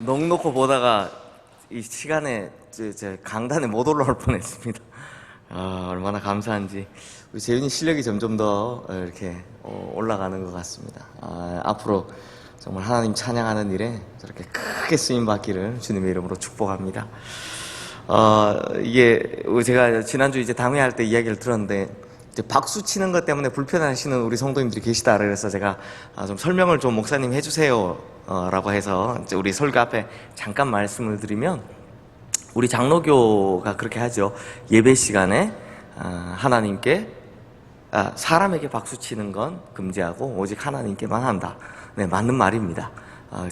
넉넉히 보다가 이 시간에 제 강단에 못 올라올 뻔했습니다. 얼마나 감사한지. 우리 재윤이 실력이 점점 더 이렇게 올라가는 것 같습니다. 앞으로 정말 하나님 찬양하는 일에 저렇게 크게 쓰임 받기를 주님의 이름으로 축복합니다. 이게 제가 지난주 이제 당회할 때 이야기를 들었는데, 이제 박수 치는 것 때문에 불편하시는 우리 성도님들이 계시다 그래서 제가 좀 설명을 좀 목사님 해주세요 라고 해서 이제 우리 설교 앞에 잠깐 말씀을 드리면, 우리 장로교가 그렇게 하죠. 예배 시간에 하나님께 사람에게 박수 치는 건 금지하고 오직 하나님께만 한다. 네, 맞는 말입니다.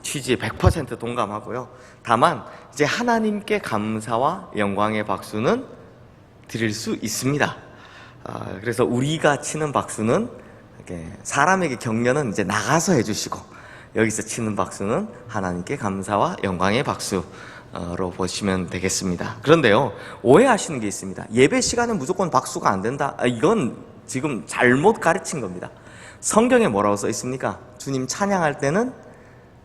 취지에 100% 동감하고요. 다만 이제 하나님께 감사와 영광의 박수는 드릴 수 있습니다. 그래서 우리가 치는 박수는 이렇게 사람에게 격려는 이제 나가서 해주시고, 여기서 치는 박수는 하나님께 감사와 영광의 박수로 보시면 되겠습니다. 그런데요, 오해하시는 게 있습니다. 예배 시간에 무조건 박수가 안 된다. 이건 지금 잘못 가르친 겁니다. 성경에 뭐라고 써 있습니까? 주님 찬양할 때는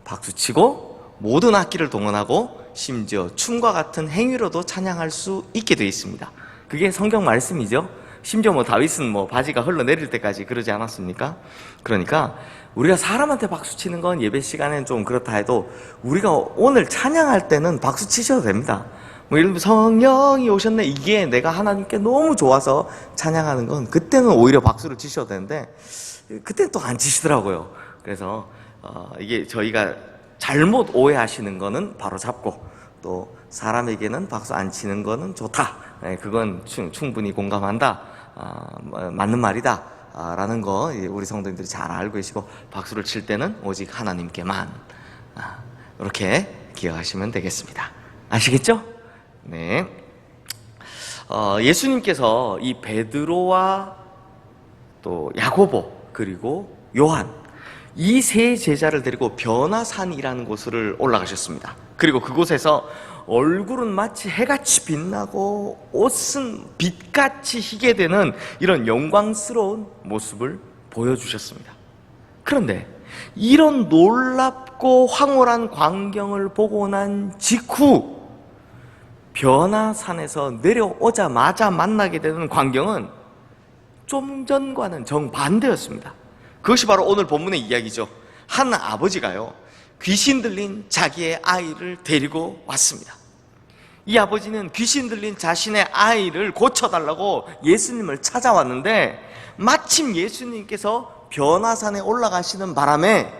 박수치고 모든 악기를 동원하고 심지어 춤과 같은 행위로도 찬양할 수 있게 되어 있습니다. 그게 성경 말씀이죠. 심지어 다윗은 바지가 흘러내릴 때까지 그러지 않았습니까? 그러니까 우리가 사람한테 박수 치는 건 예배 시간엔 좀 그렇다 해도, 우리가 오늘 찬양할 때는 박수 치셔도 됩니다. 예를 들면 성령이 오셨네, 이게 내가 하나님께 너무 좋아서 찬양하는 건, 그때는 오히려 박수를 치셔도 되는데 그때는 또 안 치시더라고요. 그래서 이게 저희가 잘못 오해하시는 거는 바로 잡고, 또 사람에게는 박수 안 치는 거는 좋다, 그건 충분히 공감한다, 맞는 말이다 라는 거 우리 성도님들이 잘 알고 계시고, 박수를 칠 때는 오직 하나님께만, 이렇게 기억하시면 되겠습니다. 아시겠죠? 네. 예수님께서 이 베드로와 또 야고보 그리고 요한, 이 세 제자를 데리고 변화산이라는 곳을 올라가셨습니다. 그리고 그곳에서 얼굴은 마치 해같이 빛나고 옷은 빛같이 희게 되는 이런 영광스러운 모습을 보여주셨습니다. 그런데 이런 놀랍고 황홀한 광경을 보고 난 직후 변화산에서 내려오자마자 만나게 되는 광경은 좀 전과는 정반대였습니다. 그것이 바로 오늘 본문의 이야기죠. 한 아버지가요, 귀신 들린 자기의 아이를 데리고 왔습니다. 이 아버지는 귀신 들린 자신의 아이를 고쳐달라고 예수님을 찾아왔는데, 마침 예수님께서 변화산에 올라가시는 바람에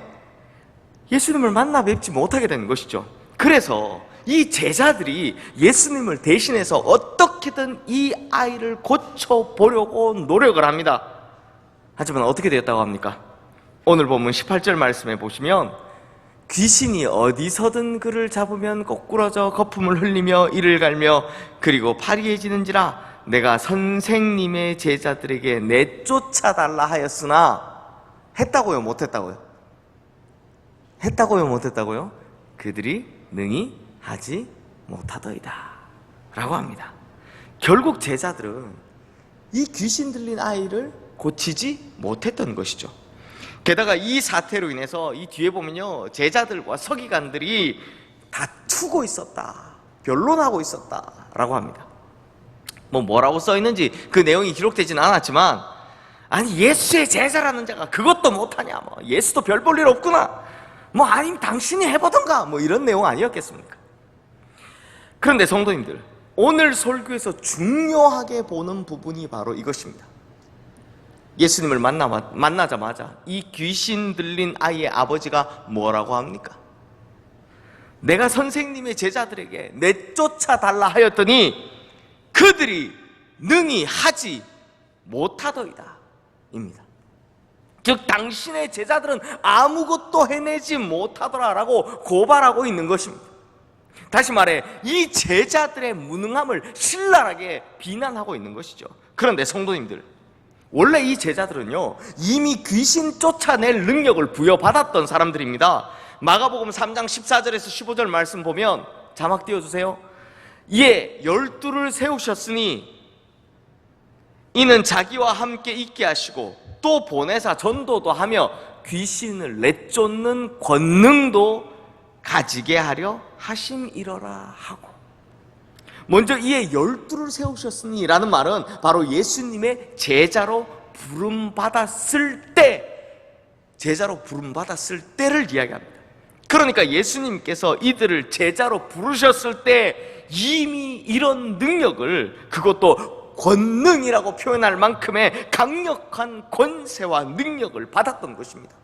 예수님을 만나 뵙지 못하게 된 것이죠. 그래서 이 제자들이 예수님을 대신해서 어떻게든 이 아이를 고쳐보려고 노력을 합니다. 하지만 어떻게 되었다고 합니까? 오늘 본문 18절 말씀에 보시면, 귀신이 어디서든 그를 잡으면 거꾸러져 거품을 흘리며 이를 갈며 그리고 파리해지는지라 내가 선생님의 제자들에게 내쫓아달라 하였으나, 했다고요, 못했다고요? 했다고요, 못했다고요? 그들이 능히 하지 못하더이다 라고 합니다. 결국 제자들은 이 귀신 들린 아이를 고치지 못했던 것이죠. 게다가 이 사태로 인해서 이 뒤에 보면요, 제자들과 서기관들이 다투고 있었다, 변론하고 있었다 라고 합니다. 뭐라고 써있는지 그 내용이 기록되지는 않았지만, 아니 예수의 제자라는 자가 그것도 못하냐, 예수도 별 볼 일 없구나, 아니면 당신이 해보던가, 이런 내용 아니었겠습니까? 그런데 성도님들, 오늘 설교에서 중요하게 보는 부분이 바로 이것입니다. 예수님을 만나자마자 이 귀신 들린 아이의 아버지가 뭐라고 합니까? 내가 선생님의 제자들에게 내쫓아 달라 하였더니 그들이 능히 하지 못하더이다 입니다. 즉 당신의 제자들은 아무것도 해내지 못하더라라고 고발하고 있는 것입니다. 다시 말해, 이 제자들의 무능함을 신랄하게 비난하고 있는 것이죠. 그런데 성도님들, 원래 이 제자들은요, 이미 귀신 쫓아낼 능력을 부여받았던 사람들입니다. 마가복음 3장 14절에서 15절 말씀 보면, 자막 띄워주세요. 이에 12를 세우셨으니 이는 자기와 함께 있게 하시고 또 보내사 전도도 하며 귀신을 내쫓는 권능도 가지게 하려 하심이러라 하고, 먼저 이에 12를 세우셨으니 라는 말은 바로 예수님의 제자로 부름받았을 때, 제자로 부름받았을 때를 이야기합니다. 그러니까 예수님께서 이들을 제자로 부르셨을 때 이미 이런 능력을, 그것도 권능이라고 표현할 만큼의 강력한 권세와 능력을 받았던 것입니다.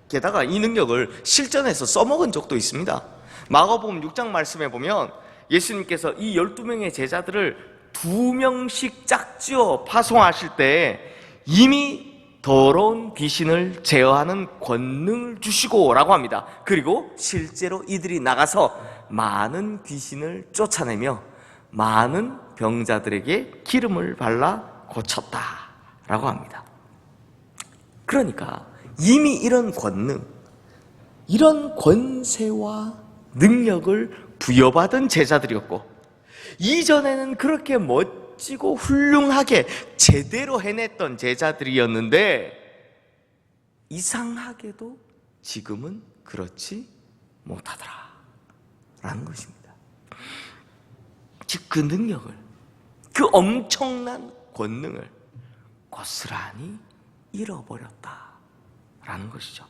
게다가 이 능력을 실전에서 써먹은 적도 있습니다. 마가복음 6장 말씀에 보면 예수님께서 이 12명의 제자들을 2명씩 짝지어 파송하실 때 이미 더러운 귀신을 제어하는 권능을 주시고 라고 합니다. 그리고 실제로 이들이 나가서 많은 귀신을 쫓아내며 많은 병자들에게 기름을 발라 고쳤다 라고 합니다. 그러니까 이미 이런 권능, 이런 권세와 능력을 부여받은 제자들이었고, 이전에는 그렇게 멋지고 훌륭하게 제대로 해냈던 제자들이었는데 이상하게도 지금은 그렇지 못하더라 라는 것입니다. 즉 그 능력을, 그 엄청난 권능을 고스란히 잃어버렸다 라는 것이죠.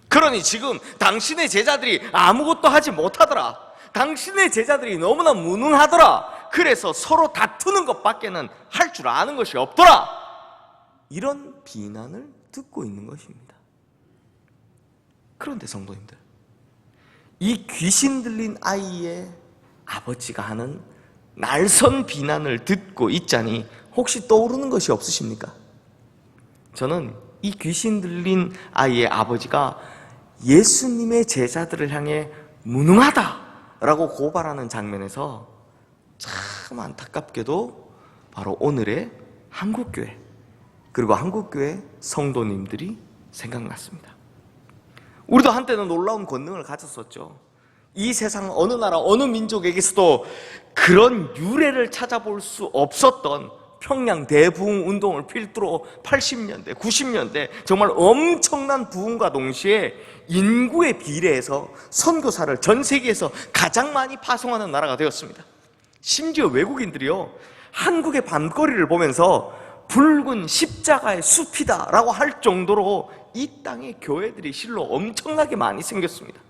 그러니 지금 당신의 제자들이 아무것도 하지 못하더라, 당신의 제자들이 너무나 무능하더라, 그래서 서로 다투는 것밖에는 할 줄 아는 것이 없더라, 이런 비난을 듣고 있는 것입니다. 그런데 성도님들, 이 귀신 들린 아이의 아버지가 하는 날선 비난을 듣고 있자니 혹시 떠오르는 것이 없으십니까? 저는 이 귀신 들린 아이의 아버지가 예수님의 제자들을 향해 무능하다라고 고발하는 장면에서 참 안타깝게도 바로 오늘의 한국교회, 그리고 한국교회 성도님들이 생각났습니다. 우리도 한때는 놀라운 권능을 가졌었죠. 이 세상 어느 나라 어느 민족에게서도 그런 유래를 찾아볼 수 없었던 평양 대부흥 운동을 필두로 80년대, 90년대 정말 엄청난 부흥과 동시에 인구에 비례해서 선교사를 전 세계에서 가장 많이 파송하는 나라가 되었습니다. 심지어 외국인들이요, 한국의 밤거리를 보면서 붉은 십자가의 숲이다 라고 할 정도로 이 땅에 교회들이 실로 엄청나게 많이 생겼습니다.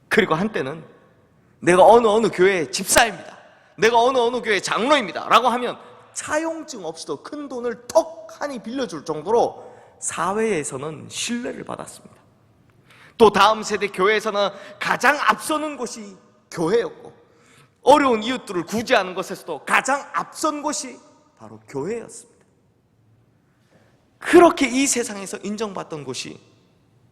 그리고 한때는 내가 어느 교회의 집사입니다, 내가 어느 교회의 장로입니다 라고 하면 차용증 없이도 큰 돈을 턱하니 빌려줄 정도로 사회에서는 신뢰를 받았습니다. 또 다음 세대 교회에서는 가장 앞서는 곳이 교회였고, 어려운 이웃들을 구제하는 것에서도 가장 앞선 곳이 바로 교회였습니다. 그렇게 이 세상에서 인정받던 곳이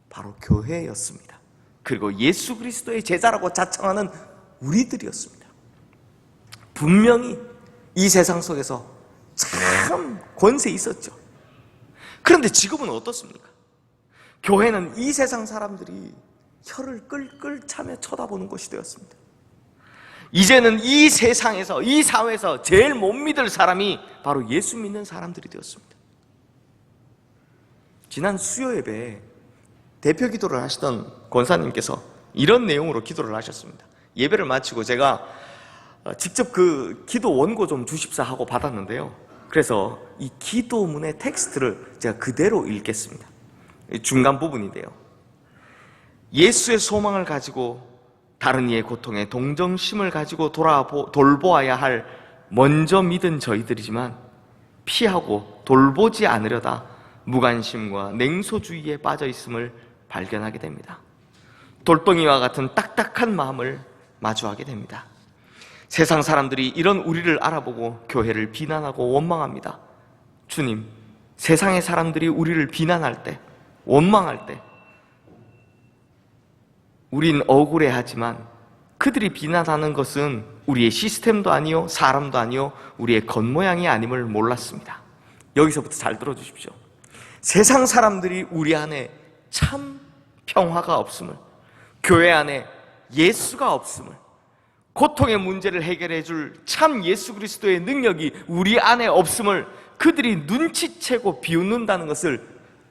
바로 교회였습니다. 그리고 예수 그리스도의 제자라고 자청하는 우리들이었습니다. 분명히 이 세상 속에서 참 권세 있었죠. 그런데 지금은 어떻습니까? 교회는 이 세상 사람들이 혀를 끌끌 차며 쳐다보는 곳이 되었습니다. 이제는 이 세상에서, 이 사회에서 제일 못 믿을 사람이 바로 예수 믿는 사람들이 되었습니다. 지난 수요 예배에 대표 기도를 하시던 권사님께서 이런 내용으로 기도를 하셨습니다. 예배를 마치고 제가 직접 그 기도 원고 좀 주십사 하고 받았는데요, 그래서 이 기도문의 텍스트를 제가 그대로 읽겠습니다. 중간 부분인데요, 예수의 소망을 가지고 다른 이의 고통에 동정심을 가지고 돌보아야 할 먼저 믿은 저희들이지만 피하고 돌보지 않으려다 무관심과 냉소주의에 빠져 있음을 발견하게 됩니다. 돌덩이와 같은 딱딱한 마음을 마주하게 됩니다. 세상 사람들이 이런 우리를 알아보고 교회를 비난하고 원망합니다. 주님, 세상의 사람들이 우리를 비난할 때, 원망할 때 우린 억울해하지만 그들이 비난하는 것은 우리의 시스템도 아니요, 사람도 아니요, 우리의 겉모양이 아님을 몰랐습니다. 여기서부터 잘 들어주십시오. 세상 사람들이 우리 안에 참 평화가 없음을, 교회 안에 예수가 없음을, 고통의 문제를 해결해 줄 참 예수 그리스도의 능력이 우리 안에 없음을 그들이 눈치채고 비웃는다는 것을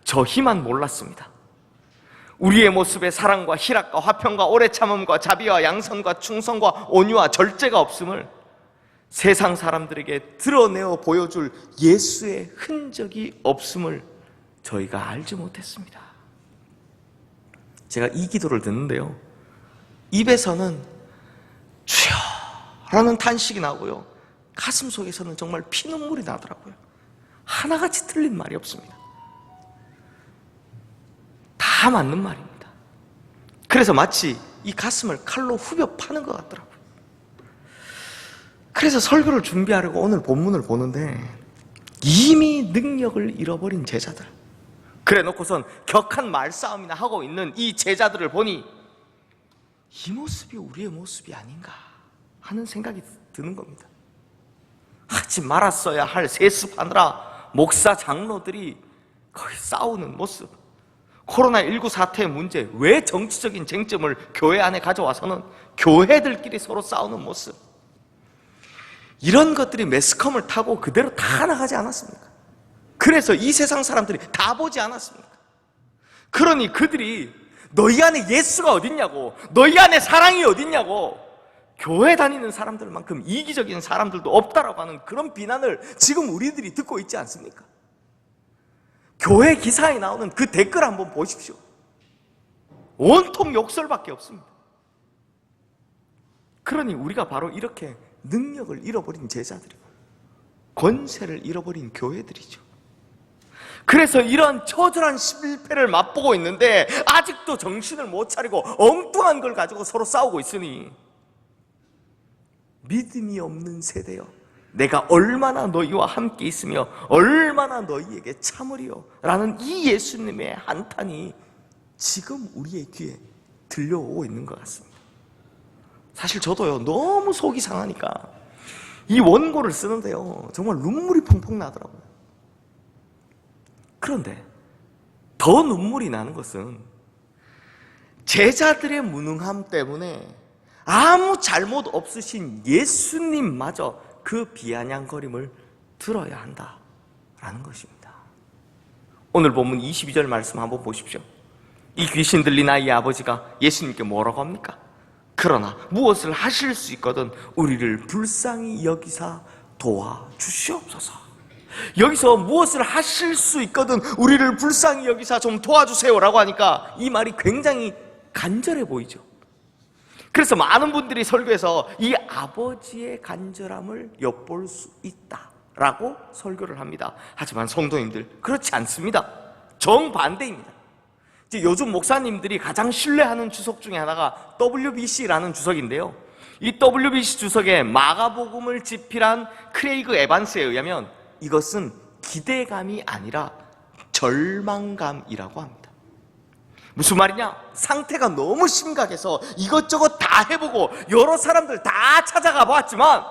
저희만 몰랐습니다. 우리의 모습에 사랑과 희락과 화평과 오래 참음과 자비와 양선과 충성과 온유와 절제가 없음을 세상 사람들에게 드러내어 보여줄 예수의 흔적이 없음을 저희가 알지 못했습니다. 제가 이 기도를 듣는데요, 입에서는 주여 라는 탄식이 나고요, 가슴 속에서는 정말 피눈물이 나더라고요. 하나같이 틀린 말이 없습니다. 다 맞는 말입니다. 그래서 마치 이 가슴을 칼로 후벼 파는 것 같더라고요. 그래서 설교를 준비하려고 오늘 본문을 보는데 이미 능력을 잃어버린 제자들, 그래 놓고선 격한 말싸움이나 하고 있는 이 제자들을 보니 이 모습이 우리의 모습이 아닌가 하는 생각이 드는 겁니다. 하지 말았어야 할 세습하느라 목사 장로들이 거의 싸우는 모습, 코로나19 사태의 문제, 왜 정치적인 쟁점을 교회 안에 가져와서는 교회들끼리 서로 싸우는 모습, 이런 것들이 매스컴을 타고 그대로 다 나가지 않았습니까? 그래서 이 세상 사람들이 다 보지 않았습니까? 그러니 그들이 너희 안에 예수가 어딨냐고, 너희 안에 사랑이 어딨냐고, 교회 다니는 사람들만큼 이기적인 사람들도 없다라고 하는 그런 비난을 지금 우리들이 듣고 있지 않습니까? 교회 기사에 나오는 그 댓글 한번 보십시오. 온통 욕설밖에 없습니다. 그러니 우리가 바로 이렇게 능력을 잃어버린 제자들이고 권세를 잃어버린 교회들이죠. 그래서 이런 처절한 실패를 맛보고 있는데 아직도 정신을 못 차리고 엉뚱한 걸 가지고 서로 싸우고 있으니, 믿음이 없는 세대여, 내가 얼마나 너희와 함께 있으며 얼마나 너희에게 참으리요 라는 이 예수님의 한탄이 지금 우리의 귀에 들려오고 있는 것 같습니다. 사실 저도요, 너무 속이 상하니까 이 원고를 쓰는데요, 정말 눈물이 펑펑 나더라고요. 그런데 더 눈물이 나는 것은 제자들의 무능함 때문에 아무 잘못 없으신 예수님마저 그 비아냥거림을 들어야 한다라는 것입니다. 오늘 본문 22절 말씀 한번 보십시오. 이 귀신 들린 아이의 아버지가 예수님께 뭐라고 합니까? 그러나 무엇을 하실 수 있거든 우리를 불쌍히 여기사 도와주시옵소서. 여기서 무엇을 하실 수 있거든 우리를 불쌍히 여기사 좀 도와주세요라고 하니까 이 말이 굉장히 간절해 보이죠. 그래서 많은 분들이 설교에서 이 아버지의 간절함을 엿볼 수 있다라고 설교를 합니다. 하지만 성도님들, 그렇지 않습니다. 정반대입니다. 이제 요즘 목사님들이 가장 신뢰하는 주석 중에 하나가 WBC라는 주석인데요, 이 WBC 주석에 마가복음을 집필한 크레이그 에반스에 의하면 이것은 기대감이 아니라 절망감이라고 합니다. 무슨 말이냐? 상태가 너무 심각해서 이것저것 다 해보고 여러 사람들 다 찾아가 봤지만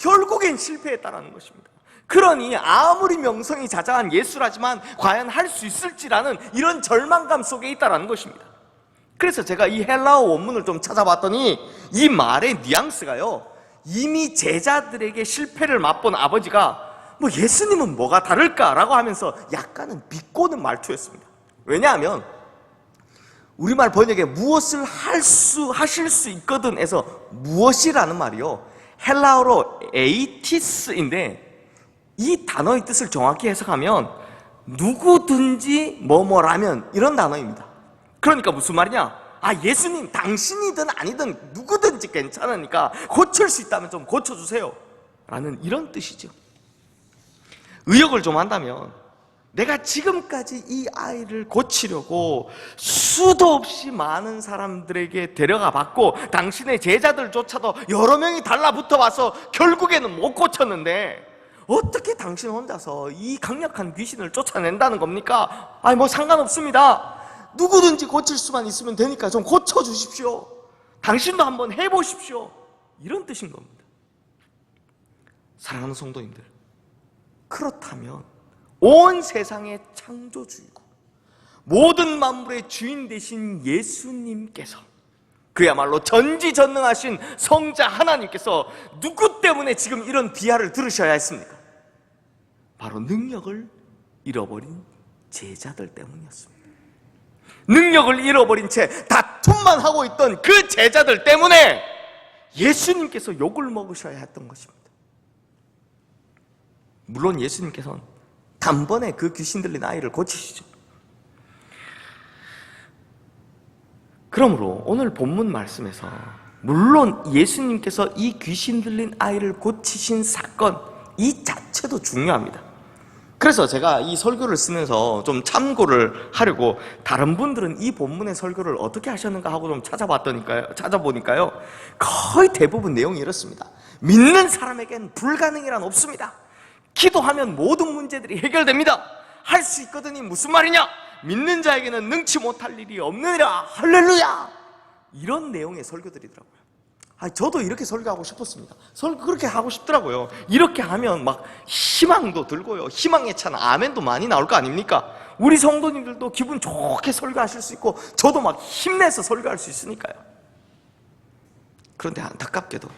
결국엔 실패했다는 것입니다. 그러니 아무리 명성이 자자한 예수라지만 과연 할 수 있을지라는 이런 절망감 속에 있다는 것입니다. 그래서 제가 이 헬라어 원문을 좀 찾아봤더니 이 말의 뉘앙스가요, 이미 제자들에게 실패를 맛본 아버지가 뭐 예수님은 뭐가 다를까라고 하면서 약간은 비꼬는 말투였습니다. 왜냐하면 우리말 번역에 무엇을 하실 수 있거든 해서 무엇이라는 말이요, 헬라어로 에이티스인데 이 단어의 뜻을 정확히 해석하면 누구든지 뭐뭐라면 이런 단어입니다. 그러니까 무슨 말이냐? 예수님 당신이든 아니든 누구든지 괜찮으니까 고칠 수 있다면 좀 고쳐주세요 라는 이런 뜻이죠. 의역을 좀 한다면 내가 지금까지 이 아이를 고치려고 수도 없이 많은 사람들에게 데려가 봤고 당신의 제자들조차도 여러 명이 달라붙어 와서 결국에는 못 고쳤는데 어떻게 당신 혼자서 이 강력한 귀신을 쫓아낸다는 겁니까? 뭐 상관없습니다. 누구든지 고칠 수만 있으면 되니까 좀 고쳐주십시오. 당신도 한번 해보십시오. 이런 뜻인 겁니다. 사랑하는 성도님들, 그렇다면 온 세상의 창조주이고 모든 만물의 주인 되신 예수님께서, 그야말로 전지전능하신 성자 하나님께서 누구 때문에 지금 이런 비하를 들으셔야 했습니까? 바로 능력을 잃어버린 제자들 때문이었습니다. 능력을 잃어버린 채 다툼만 하고 있던 그 제자들 때문에 예수님께서 욕을 먹으셔야 했던 것입니다. 물론 예수님께서는 단번에 그 귀신 들린 아이를 고치시죠. 그러므로 오늘 본문 말씀에서 물론 예수님께서 이 귀신 들린 아이를 고치신 사건 이 자체도 중요합니다. 그래서 제가 이 설교를 쓰면서 좀 참고를 하려고 다른 분들은 이 본문의 설교를 어떻게 하셨는가 하고 좀 찾아보니까요 거의 대부분 내용이 이렇습니다. 믿는 사람에겐 불가능이란 없습니다. 기도하면 모든 문제들이 해결됩니다. 할 수 있거든이 무슨 말이냐? 믿는 자에게는 능치 못할 일이 없느니라. 할렐루야! 이런 내용의 설교들이더라고요. 저도 이렇게 설교하고 싶었습니다. 그렇게 하고 싶더라고요. 이렇게 하면 막 희망도 들고요. 희망에 찬 아멘도 많이 나올 거 아닙니까? 우리 성도님들도 기분 좋게 설교하실 수 있고 저도 막 힘내서 설교할 수 있으니까요. 그런데 안타깝게도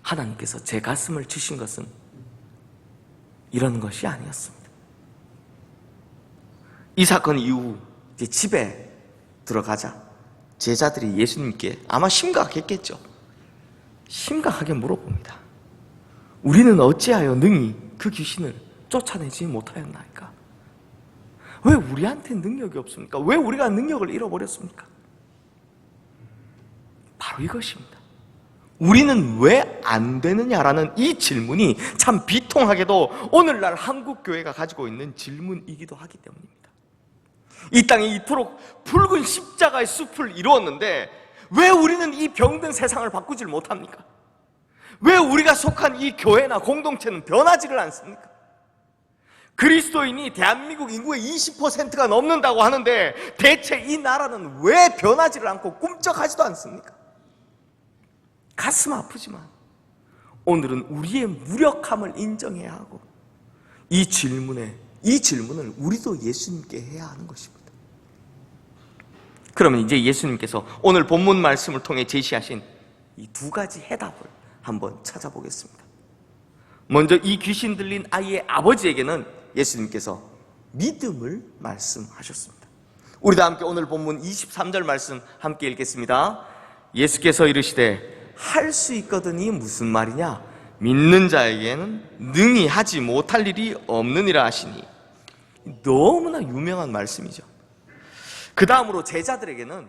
하나님께서 제 가슴을 치신 것은 이런 것이 아니었습니다. 이 사건 이후 이제 집에 들어가자 제자들이 예수님께 아마 심각했겠죠. 심각하게 물어봅니다. 우리는 어찌하여 능히 그 귀신을 쫓아내지 못하였나이까? 왜 우리한테 능력이 없습니까? 왜 우리가 능력을 잃어버렸습니까? 바로 이것입니다. 우리는 왜 안 되느냐라는 이 질문이 참 비통하게도 오늘날 한국교회가 가지고 있는 질문이기도 하기 때문입니다. 이 땅에 이토록 붉은 십자가의 숲을 이루었는데 왜 우리는 이 병든 세상을 바꾸질 못합니까? 왜 우리가 속한 이 교회나 공동체는 변하지를 않습니까? 그리스도인이 대한민국 인구의 20%가 넘는다고 하는데 대체 이 나라는 왜 변하지를 않고 꿈쩍하지도 않습니까? 가슴 아프지만 오늘은 우리의 무력함을 인정해야 하고 이 질문을 우리도 예수님께 해야 하는 것입니다. 그러면 이제 예수님께서 오늘 본문 말씀을 통해 제시하신 이 두 가지 해답을 한번 찾아보겠습니다. 먼저 이 귀신 들린 아이의 아버지에게는 예수님께서 믿음을 말씀하셨습니다. 우리도 함께 오늘 본문 23절 말씀 함께 읽겠습니다. 예수께서 이르시되 할 수 있거든이 무슨 말이냐? 믿는 자에게는 능히 하지 못할 일이 없느니라 하시니. 너무나 유명한 말씀이죠. 그 다음으로 제자들에게는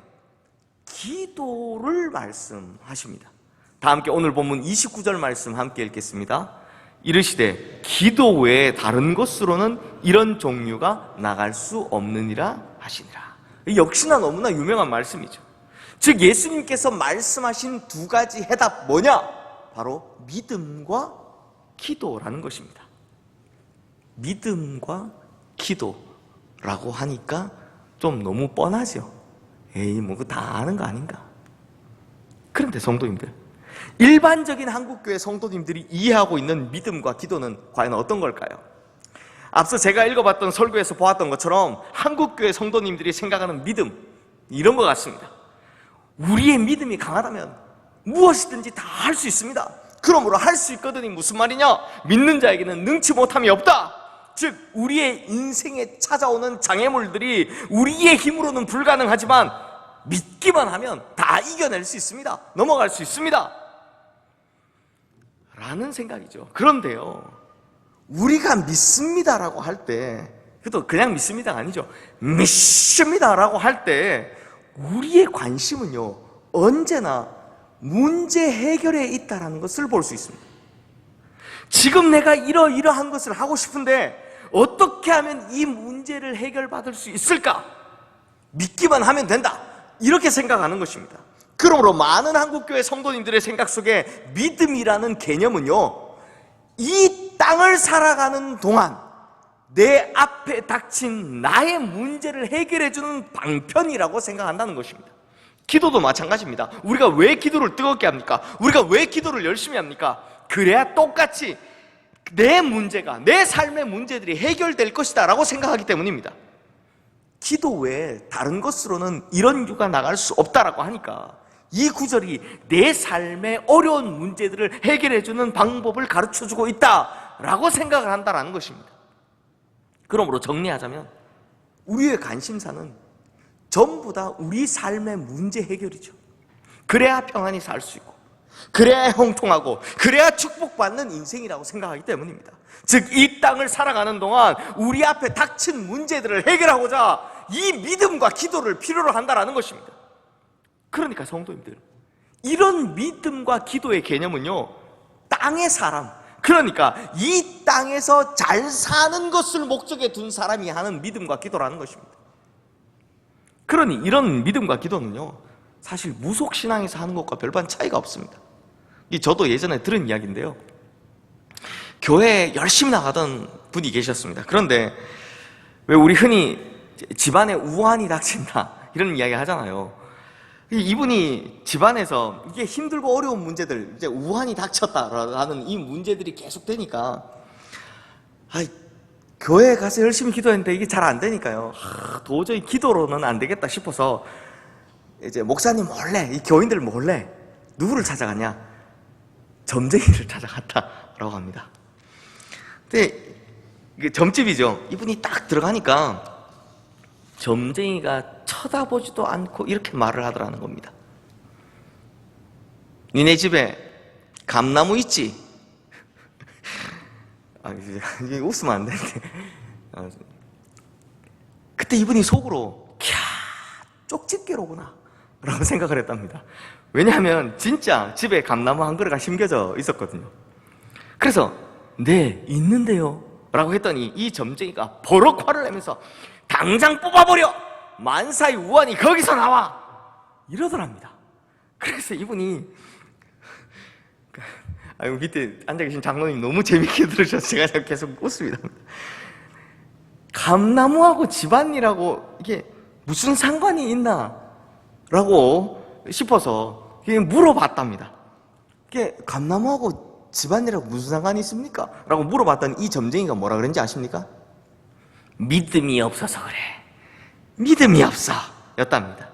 기도를 말씀하십니다. 다 함께 오늘 본문 29절 말씀 함께 읽겠습니다. 이르시되 기도 외에 다른 것으로는 이런 종류가 나갈 수 없느니라 하시니라. 역시나 너무나 유명한 말씀이죠. 즉 예수님께서 말씀하신 두 가지 해답 뭐냐? 바로 믿음과 기도라는 것입니다. 믿음과 기도라고 하니까 좀 너무 뻔하죠. 에이 뭐 그거 다 아는 거 아닌가? 그런데 성도님들, 일반적인 한국교회 성도님들이 이해하고 있는 믿음과 기도는 과연 어떤 걸까요? 앞서 제가 읽어봤던 설교에서 보았던 것처럼 한국교회 성도님들이 생각하는 믿음 이런 것 같습니다. 우리의 믿음이 강하다면 무엇이든지 다 할 수 있습니다. 그러므로 할 수 있거든이 무슨 말이냐? 믿는 자에게는 능치 못함이 없다. 즉 우리의 인생에 찾아오는 장애물들이 우리의 힘으로는 불가능하지만 믿기만 하면 다 이겨낼 수 있습니다. 넘어갈 수 있습니다. 라는 생각이죠. 그런데요, 우리가 믿습니다라고 할 때, 그것도 그냥 믿습니다가 아니죠. 믿습니다라고 할 때 우리의 관심은요 언제나 문제 해결에 있다는 것을 볼 수 있습니다. 지금 내가 이러한 것을 하고 싶은데 어떻게 하면 이 문제를 해결받을 수 있을까? 믿기만 하면 된다, 이렇게 생각하는 것입니다. 그러므로 많은 한국교회 성도님들의 생각 속에 믿음이라는 개념은요, 이 땅을 살아가는 동안 내 앞에 닥친 나의 문제를 해결해주는 방편이라고 생각한다는 것입니다. 기도도 마찬가지입니다. 우리가 왜 기도를 뜨겁게 합니까? 우리가 왜 기도를 열심히 합니까? 그래야 똑같이 내 문제가, 내 삶의 문제들이 해결될 것이다 라고 생각하기 때문입니다. 기도 외에 다른 것으로는 이런 유가 나갈 수 없다라고 하니까 이 구절이 내 삶의 어려운 문제들을 해결해주는 방법을 가르쳐주고 있다라고 생각을 한다라는 것입니다. 그러므로 정리하자면 우리의 관심사는 전부 다 우리 삶의 문제 해결이죠. 그래야 평안히 살 수 있고, 그래야 형통하고, 그래야 축복받는 인생이라고 생각하기 때문입니다. 즉, 이 땅을 살아가는 동안 우리 앞에 닥친 문제들을 해결하고자 이 믿음과 기도를 필요로 한다는 것입니다. 그러니까 성도님들, 이런 믿음과 기도의 개념은요, 땅의 사람, 그러니까 이 땅에서 잘 사는 것을 목적에 둔 사람이 하는 믿음과 기도라는 것입니다. 그러니 이런 믿음과 기도는요, 사실 무속신앙에서 하는 것과 별반 차이가 없습니다. 저도 예전에 들은 이야기인데요, 교회에 열심히 나가던 분이 계셨습니다. 그런데 왜 우리 흔히 집안에 우환이 닥친다 이런 이야기 하잖아요. 이분이 집안에서 이게 힘들고 어려운 문제들, 이제 우환이 닥쳤다라는 이 문제들이 계속 되니까, 교회에 가서 열심히 기도했는데 이게 잘 안 되니까요, 도저히 기도로는 안 되겠다 싶어서 이제 목사님 몰래, 이 교인들 몰래 누구를 찾아갔냐? 점쟁이를 찾아갔다라고 합니다. 근데 이게 점집이죠. 이분이 딱 들어가니까 점쟁이가 쳐다보지도 않고 이렇게 말을 하더라는 겁니다. 니네 집에 감나무 있지? 이게 웃으면 안 되는데. 그때 이분이 속으로 쪽집게로구나 라고 생각을 했답니다. 왜냐하면 진짜 집에 감나무 한 그루가 심겨져 있었거든요. 그래서 네, 있는데요 라고 했더니 이 점쟁이가 버럭 화를 내면서 당장 뽑아버려! 만사의 우환이 거기서 나와! 이러더랍니다. 그래서 이분이, 밑에 앉아계신 장로님 너무 재밌게 들으셔서 제가 계속 웃습니다. 감나무하고 집안일하고 이게 무슨 상관이 있나? 라고 싶어서 물어봤답니다. 이게 감나무하고 집안일하고 무슨 상관이 있습니까? 라고 물어봤더니 이 점쟁이가 뭐라 그랬는지 아십니까? 믿음이 없어서 그래. 믿음이 없어. 였답니다.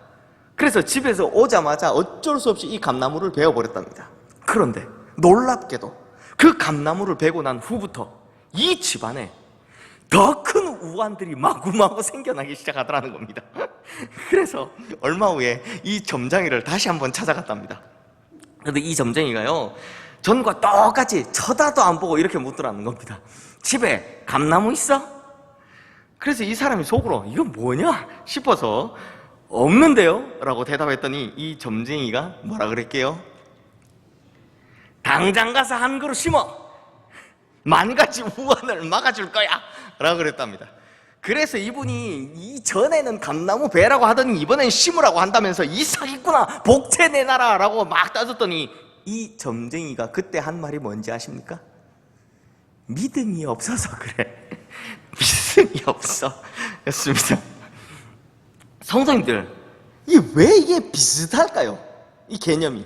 그래서 집에서 오자마자 어쩔 수 없이 이 감나무를 베어버렸답니다. 그런데 놀랍게도 그 감나무를 베고 난 후부터 이 집안에 더 큰 우환들이 마구마구 생겨나기 시작하더라는 겁니다. 그래서 얼마 후에 이 점쟁이를 다시 한번 찾아갔답니다. 그런데 이 점쟁이가요, 전과 똑같이 쳐다도 안 보고 이렇게 묻더라는 겁니다. 집에 감나무 있어? 그래서 이 사람이 속으로 이건 뭐냐 싶어서 없는데요? 라고 대답했더니 이 점쟁이가 뭐라 그랬게요? 당장 가서 한 그루 심어! 만가지 우환을 막아줄 거야! 라고 그랬답니다. 그래서 이분이 이전에는 감나무 베라고 하더니 이번엔 심으라고 한다면서 이 사기꾼아 복채 내놔라 라고 막 따졌더니 이 점쟁이가 그때 한 말이 뭔지 아십니까? 믿음이 없어서 그래. 믿음이 없어 였습니다. 성도님들, 왜 이게 비슷할까요? 이 개념이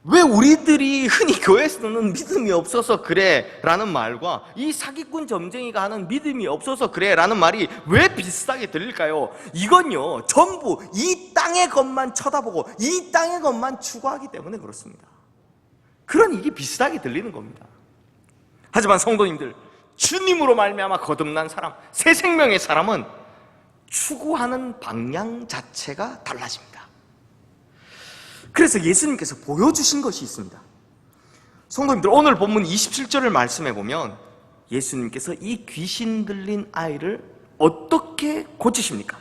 왜 우리들이 흔히 교회에서는 믿음이 없어서 그래 라는 말과 이 사기꾼 점쟁이가 하는 믿음이 없어서 그래 라는 말이 왜 비슷하게 들릴까요? 이건요, 전부 이 땅의 것만 쳐다보고 이 땅의 것만 추구하기 때문에 그렇습니다. 그러니 이게 비슷하게 들리는 겁니다. 하지만 성도님들, 주님으로 말미암아 거듭난 사람, 새 생명의 사람은 추구하는 방향 자체가 달라집니다. 그래서 예수님께서 보여주신 것이 있습니다. 성도님들, 오늘 본문 27절을 말씀해 보면 예수님께서 이 귀신 들린 아이를 어떻게 고치십니까?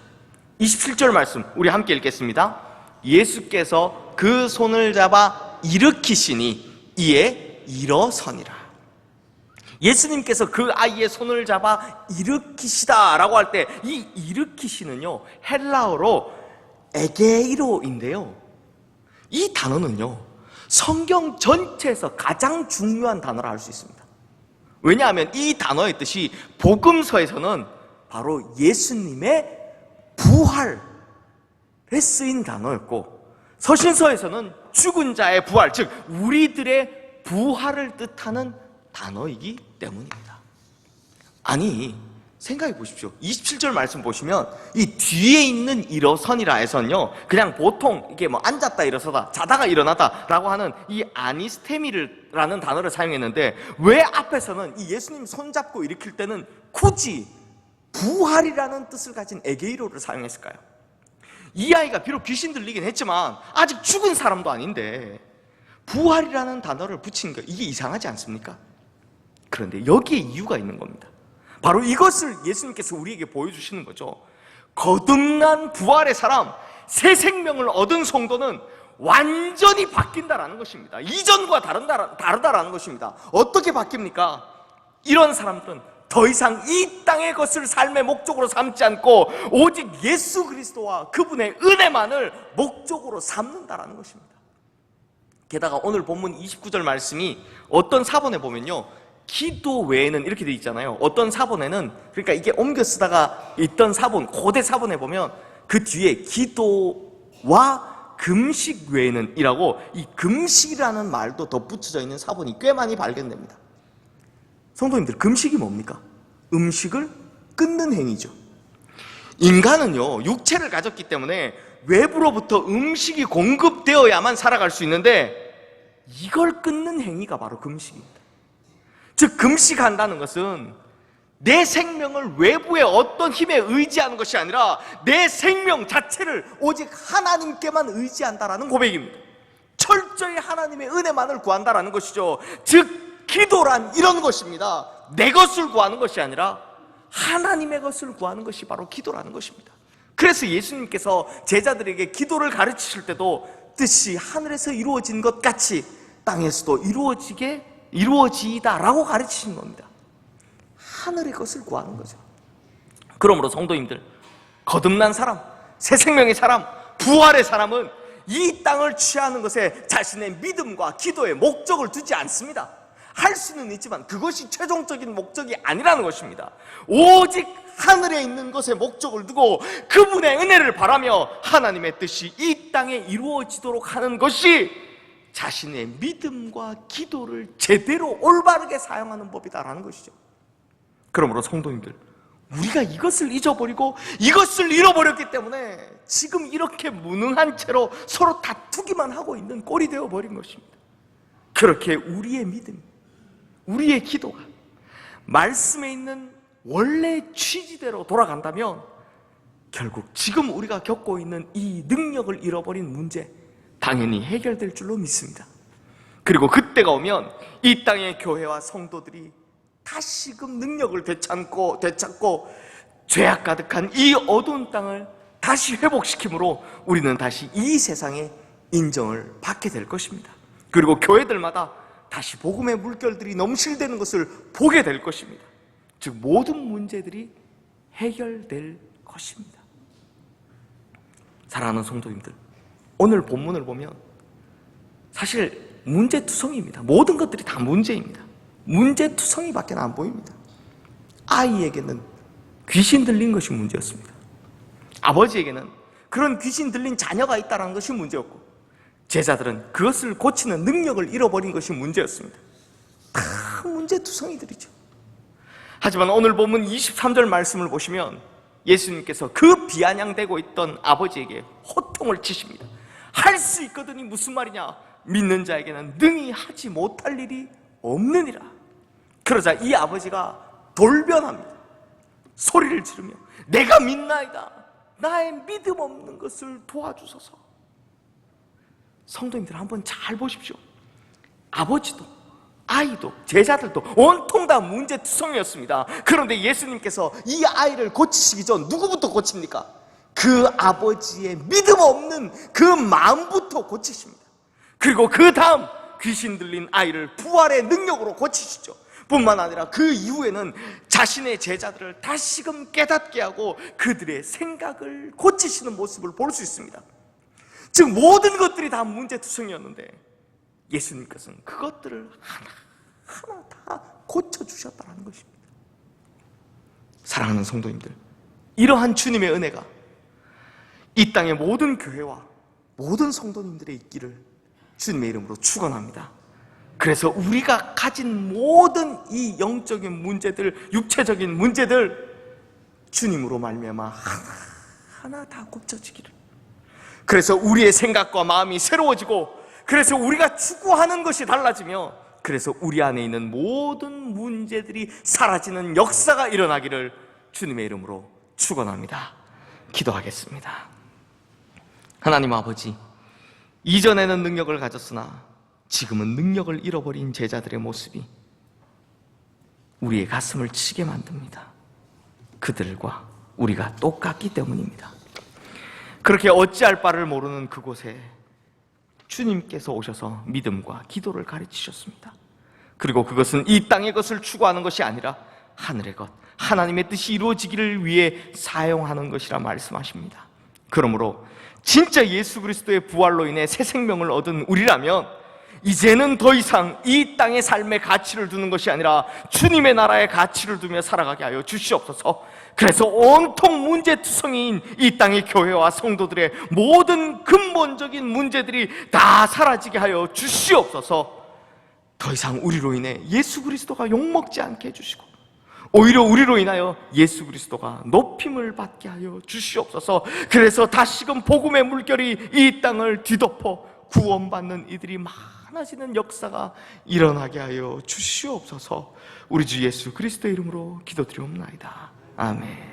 27절 말씀 우리 함께 읽겠습니다. 예수께서 그 손을 잡아 일으키시니 이에 일어서니라. 예수님께서 그 아이의 손을 잡아 일으키시다 라고 할 때 이 일으키시는요, 헬라어로 에게이로인데요, 이 단어는요, 성경 전체에서 가장 중요한 단어라 할 수 있습니다. 왜냐하면 이 단어의 뜻이 복음서에서는 바로 예수님의 부활에 쓰인 단어였고, 서신서에서는 죽은 자의 부활, 즉 우리들의 부활을 뜻하는 단어이기 때문입니다. 아니, 생각해 보십시오. 27절 말씀 보시면 이 뒤에 있는 일어서니라에서는요, 그냥 보통 이게 뭐 앉았다 일어서다, 자다가 일어나다 라고 하는 이 아니스테미라는 단어를 사용했는데 왜 앞에서는 이 예수님 손잡고 일으킬 때는 굳이 부활이라는 뜻을 가진 에게이로를 사용했을까요? 이 아이가 비록 귀신 들리긴 했지만 아직 죽은 사람도 아닌데 부활이라는 단어를 붙인 거, 이게 이상하지 않습니까? 그런데 여기에 이유가 있는 겁니다. 바로 이것을 예수님께서 우리에게 보여주시는 거죠. 거듭난 부활의 사람, 새 생명을 얻은 성도는 완전히 바뀐다라는 것입니다. 이전과 다르다라는 것입니다. 어떻게 바뀝니까? 이런 사람들은 더 이상 이 땅의 것을 삶의 목적으로 삼지 않고 오직 예수 그리스도와 그분의 은혜만을 목적으로 삼는다라는 것입니다. 게다가 오늘 본문 29절 말씀이 어떤 사본에 보면요, 기도 외에는 이렇게 돼 있잖아요. 어떤 사본에는, 그러니까 이게 옮겨 쓰다가 있던 사본, 고대 사본에 보면 그 뒤에 기도와 금식 외에는 이라고, 이 금식이라는 말도 덧붙여져 있는 사본이 꽤 많이 발견됩니다. 성도님들, 금식이 뭡니까? 음식을 끊는 행위죠. 인간은요, 육체를 가졌기 때문에 외부로부터 음식이 공급되어야만 살아갈 수 있는데 이걸 끊는 행위가 바로 금식입니다. 즉, 금식한다는 것은 내 생명을 외부의 어떤 힘에 의지하는 것이 아니라 내 생명 자체를 오직 하나님께만 의지한다라는 고백입니다. 철저히 하나님의 은혜만을 구한다라는 것이죠. 즉, 기도란 이런 것입니다. 내 것을 구하는 것이 아니라 하나님의 것을 구하는 것이 바로 기도라는 것입니다. 그래서 예수님께서 제자들에게 기도를 가르치실 때도 뜻이 하늘에서 이루어진 것 같이 땅에서도 이루어지다라고 가르치신 겁니다. 하늘의 것을 구하는 거죠. 그러므로 성도님들, 거듭난 사람, 새 생명의 사람, 부활의 사람은 이 땅을 취하는 것에 자신의 믿음과 기도의 목적을 두지 않습니다. 할 수는 있지만 그것이 최종적인 목적이 아니라는 것입니다. 오직 하늘에 있는 것에 목적을 두고 그분의 은혜를 바라며 하나님의 뜻이 이 땅에 이루어지도록 하는 것이 자신의 믿음과 기도를 제대로 올바르게 사용하는 법이다라는 것이죠. 그러므로 성도님들, 우리가 이것을 잊어버리고 이것을 잃어버렸기 때문에 지금 이렇게 무능한 채로 서로 다투기만 하고 있는 꼴이 되어버린 것입니다. 그렇게 우리의 믿음, 우리의 기도가 말씀에 있는 원래 취지대로 돌아간다면 결국 지금 우리가 겪고 있는 이 능력을 잃어버린 문제 당연히 해결될 줄로 믿습니다. 그리고 그때가 오면 이 땅의 교회와 성도들이 다시금 능력을 되찾고 죄악 가득한 이 어두운 땅을 다시 회복시킴으로 우리는 다시 이 세상에 인정을 받게 될 것입니다. 그리고 교회들마다 다시 복음의 물결들이 넘실대는 것을 보게 될 것입니다. 즉, 모든 문제들이 해결될 것입니다. 사랑하는 성도님들, 오늘 본문을 보면 사실 문제투성이입니다. 모든 것들이 다 문제입니다. 문제투성이밖에 안 보입니다. 아이에게는 귀신 들린 것이 문제였습니다. 아버지에게는 그런 귀신 들린 자녀가 있다는 것이 문제였고, 제자들은 그것을 고치는 능력을 잃어버린 것이 문제였습니다. 다 문제투성이들이죠. 하지만 오늘 본문 23절 말씀을 보시면 예수님께서 그 비아냥대고 있던 아버지에게 호통을 치십니다. 할 수 있거든이 무슨 말이냐? 믿는 자에게는 능히 하지 못할 일이 없느니라. 그러자 이 아버지가 돌변합니다. 소리를 지르며 내가 믿나이다. 나의 믿음 없는 것을 도와주소서. 성도님들, 한번 잘 보십시오. 아버지도 아이도 제자들도 온통 다 문제투성이었습니다. 그런데 예수님께서 이 아이를 고치시기 전 누구부터 고칩니까? 그 아버지의 믿음 없는 그 마음부터 고치십니다. 그리고 그 다음 귀신 들린 아이를 부활의 능력으로 고치시죠. 뿐만 아니라 그 이후에는 자신의 제자들을 다시금 깨닫게 하고 그들의 생각을 고치시는 모습을 볼 수 있습니다. 즉, 모든 것들이 다 문제투성이었는데 예수님께서는 그것들을 하나하나 다 고쳐주셨다는 것입니다. 사랑하는 성도님들, 이러한 주님의 은혜가 이 땅의 모든 교회와 모든 성도님들의 있기를 주님의 이름으로 축원합니다. 그래서 우리가 가진 모든 이 영적인 문제들, 육체적인 문제들 주님으로 말미암아 하나하나 다 고쳐지기를, 그래서 우리의 생각과 마음이 새로워지고, 그래서 우리가 추구하는 것이 달라지며, 그래서 우리 안에 있는 모든 문제들이 사라지는 역사가 일어나기를 주님의 이름으로 축원합니다. 기도하겠습니다. 하나님 아버지, 이전에는 능력을 가졌으나 지금은 능력을 잃어버린 제자들의 모습이 우리의 가슴을 치게 만듭니다. 그들과 우리가 똑같기 때문입니다. 그렇게 어찌할 바를 모르는 그곳에 주님께서 오셔서 믿음과 기도를 가르치셨습니다. 그리고 그것은 이 땅의 것을 추구하는 것이 아니라 하늘의 것, 하나님의 뜻이 이루어지기를 위해 사용하는 것이라 말씀하십니다. 그러므로 진짜 예수 그리스도의 부활로 인해 새 생명을 얻은 우리라면 이제는 더 이상 이 땅의 삶의 가치를 두는 것이 아니라 주님의 나라의 가치를 두며 살아가게 하여 주시옵소서. 그래서 온통 문제투성이인 이 땅의 교회와 성도들의 모든 근본적인 문제들이 다 사라지게 하여 주시옵소서. 더 이상 우리로 인해 예수 그리스도가 욕먹지 않게 해주시고 오히려 우리로 인하여 예수 그리스도가 높임을 받게 하여 주시옵소서. 그래서 다시금 복음의 물결이 이 땅을 뒤덮어 구원받는 이들이 많아지는 역사가 일어나게 하여 주시옵소서. 우리 주 예수 그리스도의 이름으로 기도드리옵나이다. 아멘.